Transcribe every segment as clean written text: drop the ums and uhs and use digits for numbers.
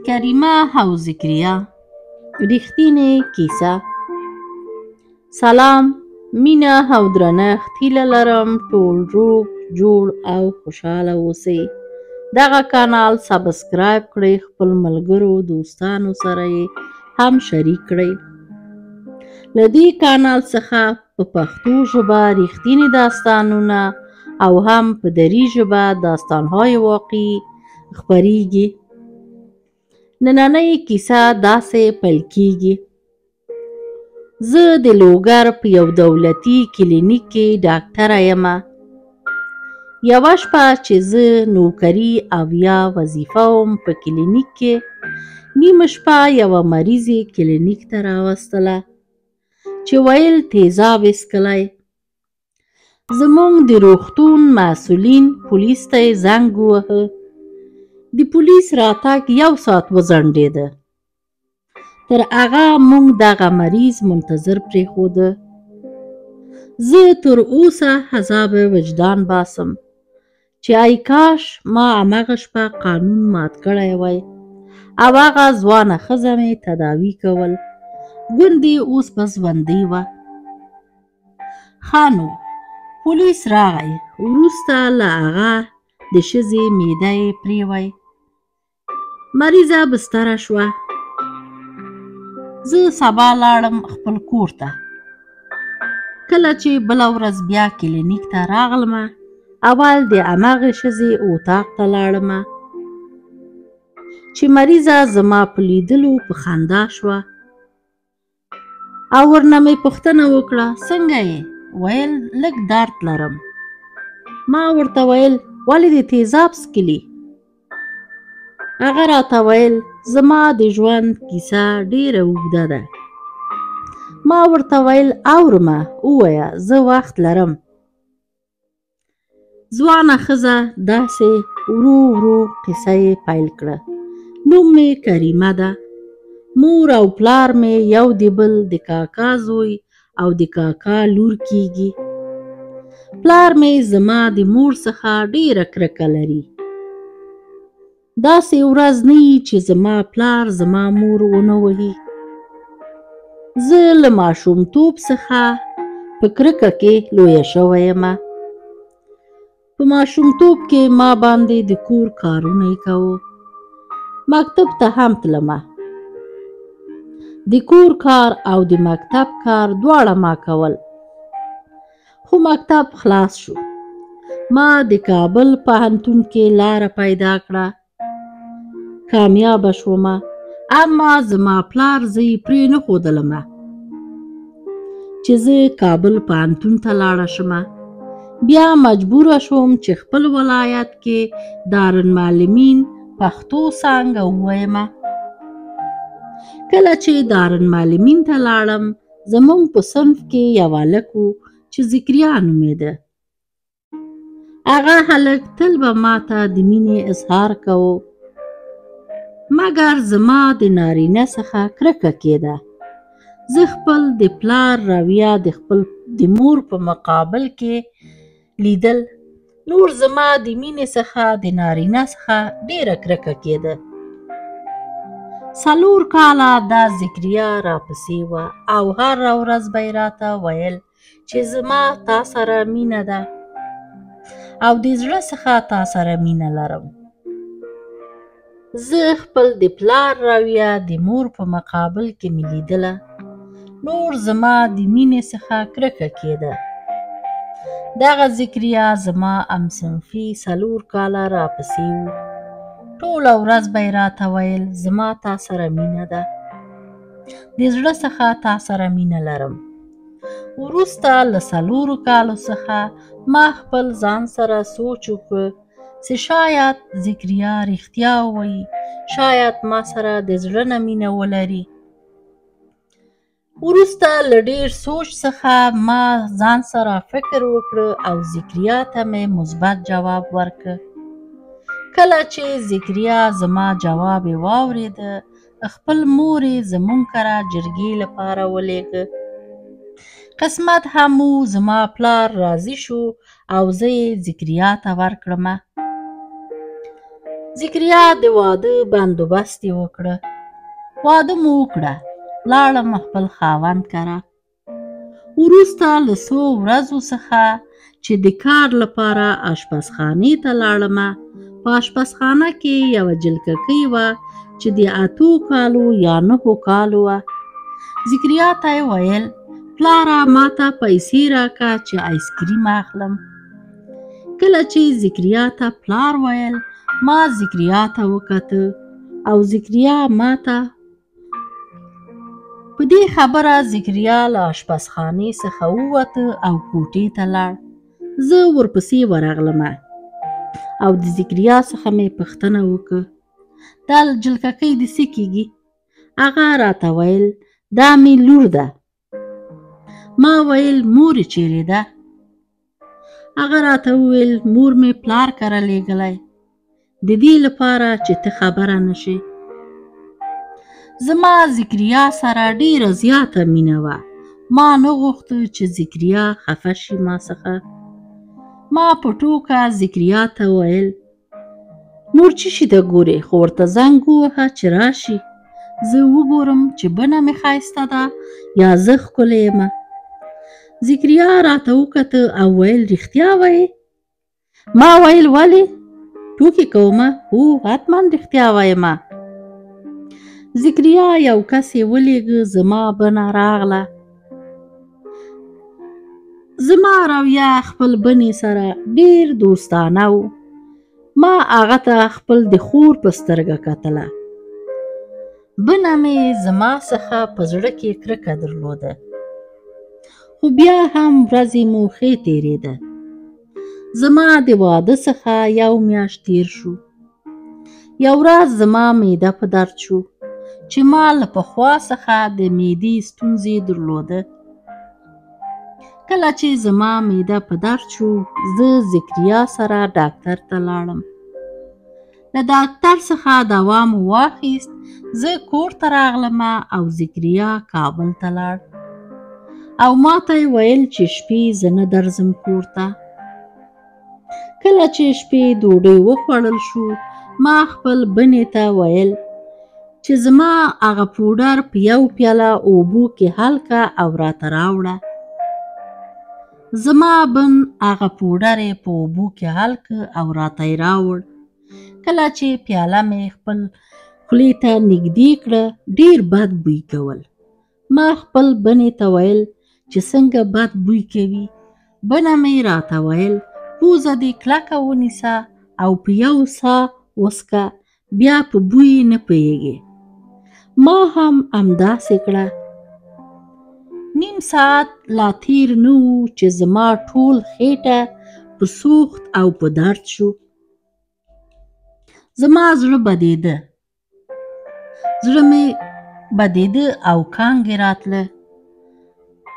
کریمه او ذکریا رښتینې کیسه. سلام، مینه او درنښت هیله لرم ټول روغ جوړ او خوشحاله اوسئ. دغه کانال سبسکرایب کړئ، خپل ملګرو دوستانو سره یې هم شریک کړئ. له دې کانال څخه په پښتو ژبه رښتینې داستانونه او هم په دري ژبه داستانهای واقعي خپریږي. نننۍ کیسه داسې پیل کیږي. زه د لوګر په یو دولتي کلینیک کې ډاکټره یم. یوه شپه چې زه نوکري او یا وظیفه وم په کلینیک کې، نیمه شپه یوه مریضې کلینیک ته راوستله چې ویل تیزاب وڅښلی. زموږ د روغتون مسؤلین پولیس ته یې زنګ ووهه. د پولیس راتګ 1 ساعت وځنډېده. تر هغه موږ دغه مریض منتظر پرېښوده. زه تر اوسه عذاب وجدان باسم چې ای کاش ما همغه شپه قانون مات کړی وای او هغه ځوانه ښځه مې تداوي کول، ګوندې اوس به ژوندۍ وه. ښه نو، پولیس راغی. وروسته له هغه د ښځې معده یې پرېوی. مریضه بستره شوه. زه سبا لاړم خپل کور ته. کله چې بله ورځ بیا کلینیک ته راغلمه، اول د همغې ښځې اتاق ته لاړمه چې مریضه زما په لیدلو په خندا شوه او ورنه مې پوښتنه وکړه څنګه یې؟ ویل لږ درد لرم. ما ورته ویل ولې دې تیزاب څښلي؟ هغه راته ویل زما د ژوند کیسه ډیره اوږده ده. ما ورته ویل اورمه، ووایه زه وخت لرم. ځوانه ښځه داسې ورو ورو قصه یې پیل کړه. نوم مې کریمه ده. مور او پلار مې یو د بل د کاکا زوی او د کاکا لور کیږي. پلار مې زما د مور څخه ډیره کرکه لري. داسې ورځ نه وي چې زما پلار زما مور ونه وهي. زه له ماشومتوب څخه په کرکه کې لویه شوې یم. په ماشومتوب کې ما باندې د کور کارونه یې کوو. مکتب ته هم تلمه. د کور کار او د مکتب کار دواړه ما کول. خو مکتب خلاص شو. ما د کابل پوهنتون کې لاره پیدا کړه. کامیابه شومه، اما زما پلار زه یې پرې نه ښودلمه چې زه کابل پوهنتون ته لاړه شمه. بیا مجبوره شوم چې خپل ولایت کې دارالمعلمین پښتو څانګه وویمه. کله چې دارالمعلمین ته لاړم، زموږ په صنف کې یو هلک و چې ذکریا نومېده. هغه هلک تل به ماته د مینې اظهار کوو، مګر زما د نارینه څخه کرکه کېده. زه خپل د پلار رویه د خپل د مور په مقابل کې لیدل. نور زما د مینې څخه د نارینه څخه ډیره کرکه کېده. 4 کاله دا ذکریا راپسې وه او هره ورځ به یې راته ویل چې زما تا سره مینه ده او د زړه څخه تا سره مینه لرم. زه خپل د پلار رویه د مور په مقابل کې مې لیدله. نور زما د مینې څخه کرکه کېده. دغه ذکریا زما همصنفي 4 کاله راپسې و. ټوله ورځ به یې راته ویل زما تا سره مینه ده، د زړه څخه تا سره مینه لرم. وروسته له 4 کالو څخه ما خپل ځان سره سوچ وکړ چې شاید ذکریا رښتیا وایي، شاید ما سره د زړه نه مینه ولري. وروسته له ډیر سوچ څخه ما ځان سره فکر وکړ او ذکریا ته مې مثبت جواب ورکړ. کله چې ذکریا زما جواب یې واورېده، خپل مور یې زموږ کره جرګې لپاره ولېږه. قسمت هم و زما پلار راضي شو او زه یې ذکریا ته ورکړمه. ذکریا د واده بندوبست یې وکړه. واده مو وکړه. لاړم خپل خاوند کره. وروسته له څو ورځو څخه چې د کار لپاره اشپزخانې ته لاړمه، په اشپزخانه کې یوه جلککۍ وه چې د 8 کالو یا 9 کالو وه. ذکریا ته یې ویل پلاره ماته پیسې راکه چې آیسکریم اخلم. کله چې ذکریا ته پلار ویل ما ذکریا ته وکته او ذکریا ماته. په دې خبره ذکریا له اشپزخانې څخه ووته او کوټې ته لاړ. زه ورپسې ورغلمه او د ذکریا څخه مې پوښتنه وکړه دا جلککۍ دې څه کېږي؟ هغه راته ویل دا مې لور ده. ما ویل مور یې چیرې ده؟ هغه راته وویل مور مې پلار کره لېږلی د دې لپاره چې ته خبره نشې. زما ذکریا سره ډیره زیاته مینه وه. ما نه غوښته چې ذکریا خفه شي ما څخه. ما په ټوکه ذکریا ته ویل نور څه شي ته ګورې، خو ورته زنګ ووهه چې راشي زه وګورم چې بنه مې ښایسته ده یا زه ښکلې یمه. ذکریا راته وکته او ویل رښتیا وایې؟ ما ویل ولې؟ ټوکې کومه؟ هو حتما رښتیا وایمه. ذکریا یو کس یې ولېږه زما بنه راغله. زما رویه خپل بنې سره ډېر دوستانه و. ما هغه ته خپل د خور په سترګه کتله. بنه مې زما څخه په زړه کې کرکه درلوده، خو بیا هم ورځې مو ښې تېرېده. زما د واده څخه 1 میاشت تېر شو. یو ورځ زما معده په درد شو چې ما له پخوا څخه د معدې ستونزې درلوده. کله چې زما معده په درد شو زه ذکریا سره ډاکټر ته لاړم. له ډاکټر څخه دوا مو واخیست. زه کور ته راغلم او ذکریا کابل ته لاړ او ما ته یې ویل چې شپې زه نه درځم کور ته. کله چې شپې ډوډۍ وخوړل شو ما خپل بنې ته ویل چې زما هغه پوډر په 1 پیاله اوبو کې حل کړه او راته راوړه. زما بن هغه پوډر یې په اوبو کې حل کړ او راته یې راوړ. کله چې پیاله مې خپل خولې ته نږدې کړه ډېر بد بوی کول. ما خپل بنې ته ویل چې څنګه بد بوی کوي. بنه مې راته ویل پوزه دې کلکه ونیسه او په 1 ساه وڅکه بیا په بوی نه پوهېږې. ما هم همداسې کړه. 1/2 ساعت لا تېر نه و چې زما ټول خېټه په سوخت او په درد شو. زما زړه بدېده. زړه مې بدېده او کانګې راتله.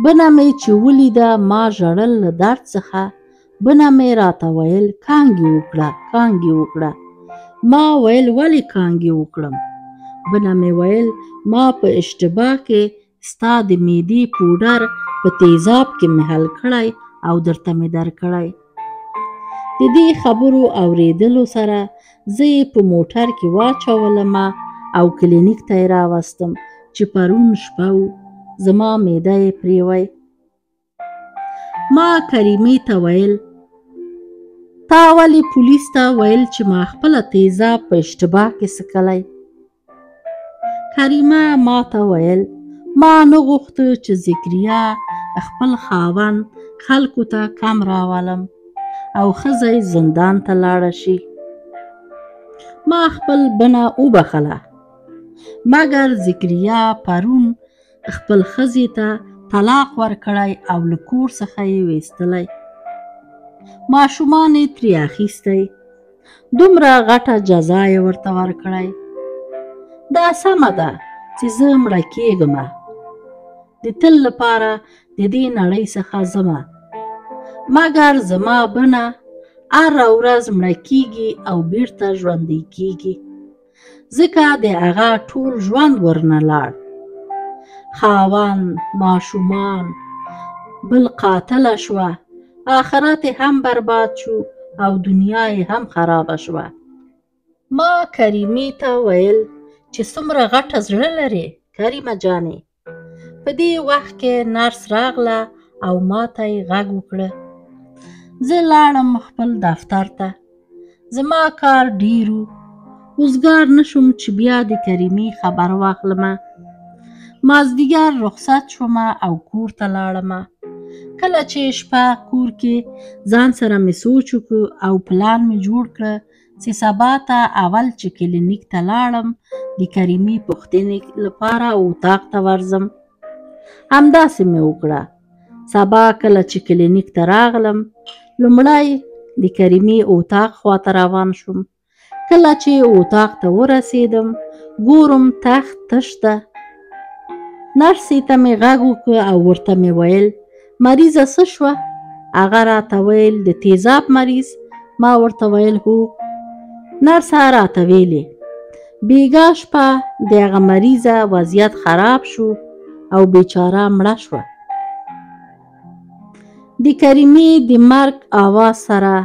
بنه مې چې ولیده ما ژړل له درد څخه. بنه مې راته ویل کانګې وکړه کانګې وکړه. ما ویل ولې کانګې وکړم؟ بنه مې ویل ما په اشتباه کې ستا د معدې پوډر په تیزاب کې مې حل کړی او درته مې درکړی. د دې خبرو اورېدلو سره زه یې په موټر کې واچولم او کلینیک ته یې راوستم چې پرون شپه و. زما معده یې پرېوی. ما کریمې ته ویل تا ولې پولیس ته ویل چې ما خپله تیزاب په اشتباه کې څکلی؟ کریمه ما ته ویل ما نه غوښته چې ذکریا خپل خاوند خلکو ته کم راولم او ښځه یې زندان ته لاړه شي. ما خپل بنه وبخله، مګر ذکریا پرون خپل ښځې ته طلاق ورکړی او له کور څخه یې ویستلی. ماشومان یې ترې اخیستی. دومره غټه جزا یې ورته ورکړی. دا سمه ده چې زه مړه کېږم، د تل لپاره د دې نړۍ څخه ځمه، مګر زما بنه هره ورځ مړه کېږي او بیرته ژوندی کېږي، ځکه د هغه ټول ژوند ورنه لاړ. خاوند، ماشومان، بل قاتله شوه، آخرت هم برباد شو او دنیا هم خرابه شوه. ما کریمې ته ویل چې څومره غټه زړه لرې کریمه جانې. په دې وخت کې نرس راغله او ما ته یې غږ وکړه. زه لاړم خپل دفتر ته. زما کار ډېر و. اوزګار نه شوم چې بیا د کریمې خبر واخلمه. مازدیګر رخصت شومه او کور ته لاړمه. کله چې شپه کور کې ځان سره مې سوچ وکړ او پلان مې جوړ کړه چې سبا ته اول چې کلینیک ته لاړم د کریمې پوښتنې لپاره اطاق ته ورځم. همداسې مې وکړه. سبا کله چې کلینیک ته راغلم لومړی د کریمې اطاق خواته روان شوم. کله چې اطاق ته ورسېدم ګورم تخت تش ده. نرسې ته مې غږ وکړ او ورته مې ویل مریضه څه شوه؟ هغه راته ویل د تیزاب مریض. ما ورته ویل هو. نرسه راته ویلې بیګا شپه د هغه مریضه وضعیت خراب شو او بیچاره مړه شوه. د کریمې د مرګ آواز سره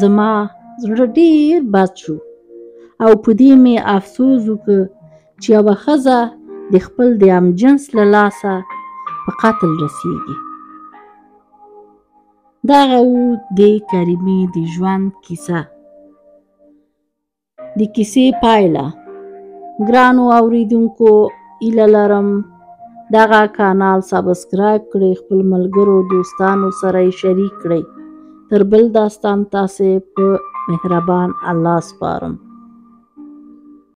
زما زړه ډېر بد شو او په دې مې افسوس وکړ چې یوه ښځه د خپل د همجنس له لاسه په قتل رسېږي. دغه و د کریمې د ژوند کیسه. د کیسې پایله. ګرانو اوریدونکو هیله لرم دغه کانال سبسکرایب کړئ، خپل ملګرو دوستانو سره یې شریک کړئ. تر بل داستان تاسې په مهربان الله سپارم.